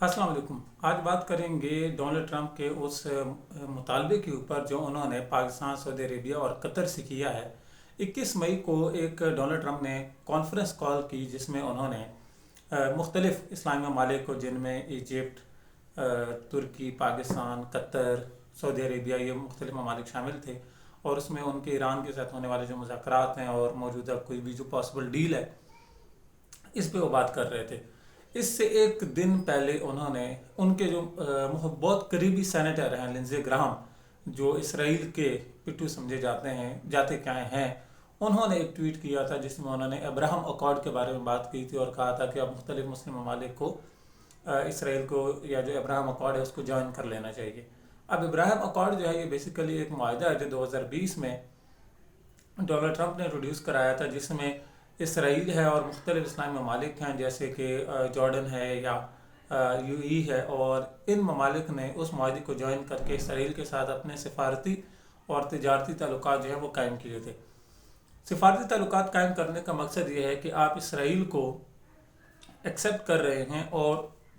السلام علیکم۔ آج بات کریں گے ڈونلڈ ٹرمپ کے اس مطالبے کے اوپر جو انہوں نے پاکستان، سعودی عربیہ اور قطر سے کیا ہے۔ 21 مئی کو ایک ڈونلڈ ٹرمپ نے کانفرنس کال کی جس میں انہوں نے مختلف اسلامی ممالک کو، جن میں ایجپٹ، ترکی، پاکستان، قطر، سعودی عربیہ، یہ مختلف ممالک شامل تھے، اور اس میں ان کے ایران کے ساتھ ہونے والے جو مذاکرات ہیں اور موجودہ کوئی بھی جو پاسبل ڈیل ہے، اس پہ وہ بات کر رہے تھے۔ اس سے ایک دن پہلے انہوں نے ان کے جو بہت قریبی سینیٹر ہیں لنزے گراہم، جو اسرائیل کے پٹھو سمجھے جاتے ہیں، جاتے کیا ہیں، انہوں نے ایک ٹویٹ کیا تھا جس میں انہوں نے ابراہم اکارڈ کے بارے میں بات کی تھی اور کہا تھا کہ اب مختلف مسلم ممالک کو اسرائیل کو، یا جو ابراہم اکارڈ ہے، اس کو جوائن کر لینا چاہیے۔ اب ابراہم اکارڈ جو ہے، یہ بیسیکلی ایک معاہدہ ہے جو 2020 میں ڈونلڈ ٹرمپ نے انٹروڈیوس کرایا تھا، جس میں اسرائیل ہے اور مختلف اسلامی ممالک ہیں جیسے کہ جارڈن ہے یا یو ای ہے، اور ان ممالک نے اس معاہدے کو جوائن کر کے اسرائیل کے ساتھ اپنے سفارتی اور تجارتی تعلقات جو ہیں وہ قائم کیے تھے۔ سفارتی تعلقات قائم کرنے کا مقصد یہ ہے کہ آپ اسرائیل کو ایکسیپٹ کر رہے ہیں اور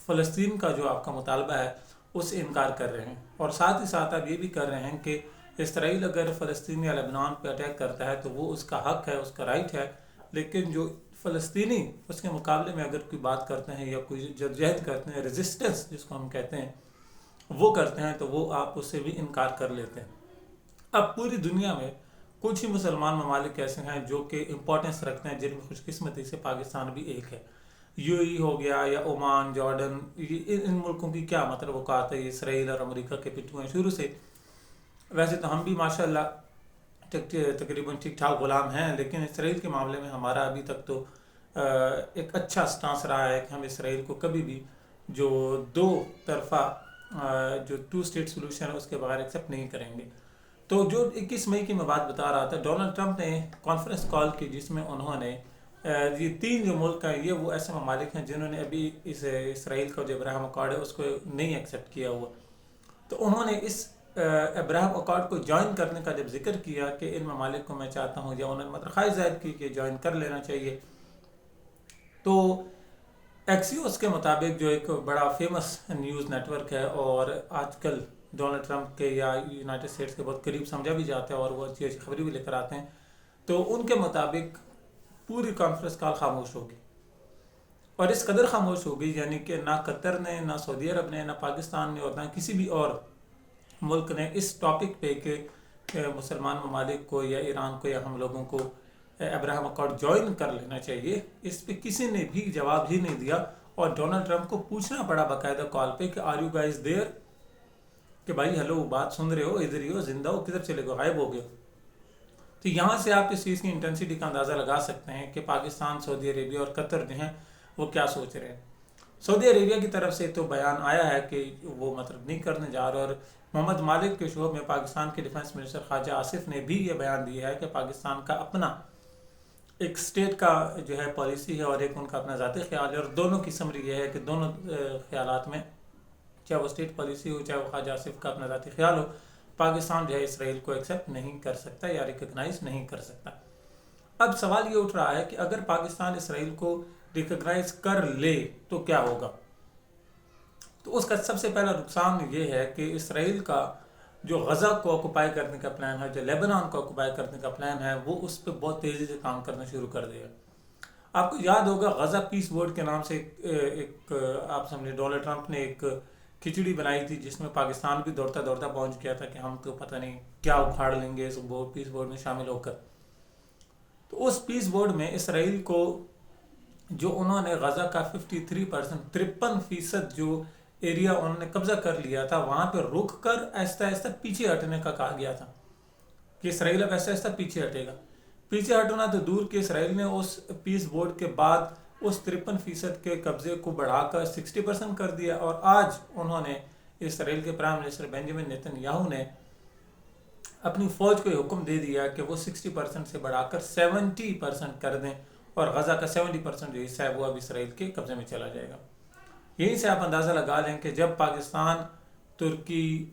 فلسطین کا جو آپ کا مطالبہ ہے اس سے انکار کر رہے ہیں، اور ساتھ ہی ساتھ آپ یہ بھی کر رہے ہیں کہ اسرائیل اگر فلسطین یا لبنان پہ اٹیک کرتا ہے تو وہ اس کا حق ہے، اس کا رائٹ ہے، لیکن جو فلسطینی اس کے مقابلے میں اگر کوئی بات کرتے ہیں یا کوئی جدوجہد کرتے ہیں، ریزسٹنس جس کو ہم کہتے ہیں، وہ کرتے ہیں، تو وہ آپ اس سے بھی انکار کر لیتے ہیں۔ اب پوری دنیا میں کچھ ہی مسلمان ممالک ایسے ہیں جو کہ امپورٹنس رکھتے ہیں، جن میں خوش قسمتی سے پاکستان بھی ایک ہے۔ یو ای ہو گیا یا عمان، جارڈن، ان ملکوں کی کیا مطلب اوقات ہے، یہ اسرائیل اور امریکہ کے پٹھو ہیں شروع سے۔ ویسے تو ہم بھی ماشاءاللہ تقریباً ٹھیک ٹھاک غلام ہیں، لیکن اسرائیل کے معاملے میں ہمارا ابھی تک تو ایک اچھا سٹانس رہا ہے کہ ہم اسرائیل کو کبھی بھی جو دو طرفہ جو ٹو اسٹیٹ سولوشن ہے اس کے بغیر ایکسیپٹ نہیں کریں گے۔ تو جو 21 مئی کی میں بات بتا رہا تھا، ڈونلڈ ٹرمپ نے کانفرنس کال کی جس میں انہوں نے یہ تین جو ملک ہیں، یہ وہ ایسے ممالک ہیں جنہوں نے ابھی اس اسرائیل کا جو ابراہم اکارڈ ہے اس کو نہیں ایکسیپٹ کیا ہوا۔ تو انہوں نے اس ابراہم اکارڈ کو جوائن کرنے کا جب ذکر کیا کہ ان ممالک کو میں چاہتا ہوں، یا انہوں نے مطلب خواہش ظاہر کی کہ جوائن کر لینا چاہیے، تو ایکسیوس کے مطابق، جو ایک بڑا فیمس نیوز نیٹ ورک ہے اور آج کل ڈونلڈ ٹرمپ کے یا یونائٹڈ اسٹیٹس کے بہت قریب سمجھا بھی جاتا ہے اور وہ اچھی اچھی خبریں بھی لے کر آتے ہیں، تو ان کے مطابق پوری کانفرنس کال خاموش ہوگی، اور اس قدر خاموش ہوگی یعنی کہ نہ قطر نے، نہ سعودی عرب نے، نہ پاکستان نے، اور نہ کسی بھی اور ملک نے اس ٹاپک پہ کہ مسلمان ممالک کو یا ایران کو یا ہم لوگوں کو ابراہم اکارڈ جوائن کر لینا چاہیے، اس پہ کسی نے بھی جواب ہی نہیں دیا۔ اور ڈونلڈ ٹرمپ کو پوچھنا پڑا باقاعدہ کال پہ کہ آر یو گائز دیئر، کہ بھائی ہلو، بات سن رہے ہو، ادھر ہی ہو، زندہ ہو، کدھر چلے گئے، غائب ہو گئے۔ تو یہاں سے آپ اس چیز کی انٹینسٹی کا اندازہ لگا سکتے ہیں کہ پاکستان، سعودی عربیہ اور قطر جو ہیں وہ کیا سوچ رہے ہیں۔ سعودی عربیہ کی طرف سے تو بیان آیا ہے کہ وہ مطلب نہیں کرنے جا رہے، اور محمد مالک کے شو میں پاکستان کے ڈیفنس منسٹر خواجہ آصف نے بھی یہ بیان دیا ہے کہ پاکستان کا اپنا ایک اسٹیٹ کا جو ہے پالیسی ہے اور ایک ان کا اپنا ذاتی خیال ہے، اور دونوں کی سمری یہ ہے کہ دونوں خیالات میں، چاہے وہ اسٹیٹ پالیسی ہو چاہے وہ خواجہ آصف کا اپنا ذاتی خیال ہو، پاکستان جو ہے اسرائیل کو ایکسیپٹ نہیں کر سکتا یا ریکگنائز نہیں کر سکتا۔ اب سوال یہ اٹھ رہا ہے کہ اگر پاکستان اسرائیل کو ریکگنائز کر لے تو کیا ہوگا؟ تو اس کا سب سے پہلا نقصان یہ ہے کہ اسرائیل کا جو غزہ کو آکوپائی کرنے کا پلان ہے، جو لیبنان کو آکوپائی کرنے کا پلان ہے، وہ اس پہ بہت تیزی سے کام کرنا شروع کر دے گا۔ آپ کو یاد ہوگا غزہ پیس بورڈ کے نام سے ایک آپ سمجھے ڈونلڈ ٹرمپ نے ایک کھچڑی بنائی تھی جس میں پاکستان بھی دوڑتا دوڑتا پہنچ گیا تھا کہ ہم تو پتہ نہیں کیا اکھاڑ لیں گے اس پیس بورڈ میں شامل ہو کر۔ تو اس پیس بورڈ میں اسرائیل کو جو انہوں نے غزہ کا 53% جو ایریا انہوں نے قبضہ کر لیا تھا، وہاں پہ رک کر آہستہ آہستہ پیچھے ہٹنے کا کہا گیا تھا کہ اسرائیل اب آہستہ آہستہ پیچھے ہٹے گا۔ پیچھے ہٹنا تو دور کہ اسرائیل نے اس پیس بورڈ کے بعد اس 53% کے قبضے کو بڑھا کر 60% کر دیا، اور آج انہوں نے اسرائیل کے prime minister Benjamin Nitin Yahoo نے اپنی فوج کو یہ حکم دے دیا کہ وہ 60% سے بڑھا کر 70% کر دیں، اور غزہ کا 70% جو حصہ ہے وہ اب اسرائیل کے قبضے میں چلا جائے گا۔ یہیں سے آپ اندازہ لگا لیں کہ جب پاکستان، ترکی،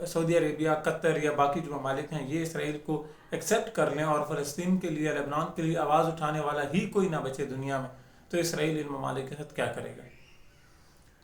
سعودی عربیہ، قطر یا باقی جو ممالک ہیں یہ اسرائیل کو ایکسیپٹ کر لیں اور فلسطین کے لیے، لبنان کے لیے آواز اٹھانے والا ہی کوئی نہ بچے دنیا میں، تو اسرائیل ان ممالک کے ساتھ کیا کرے گا؟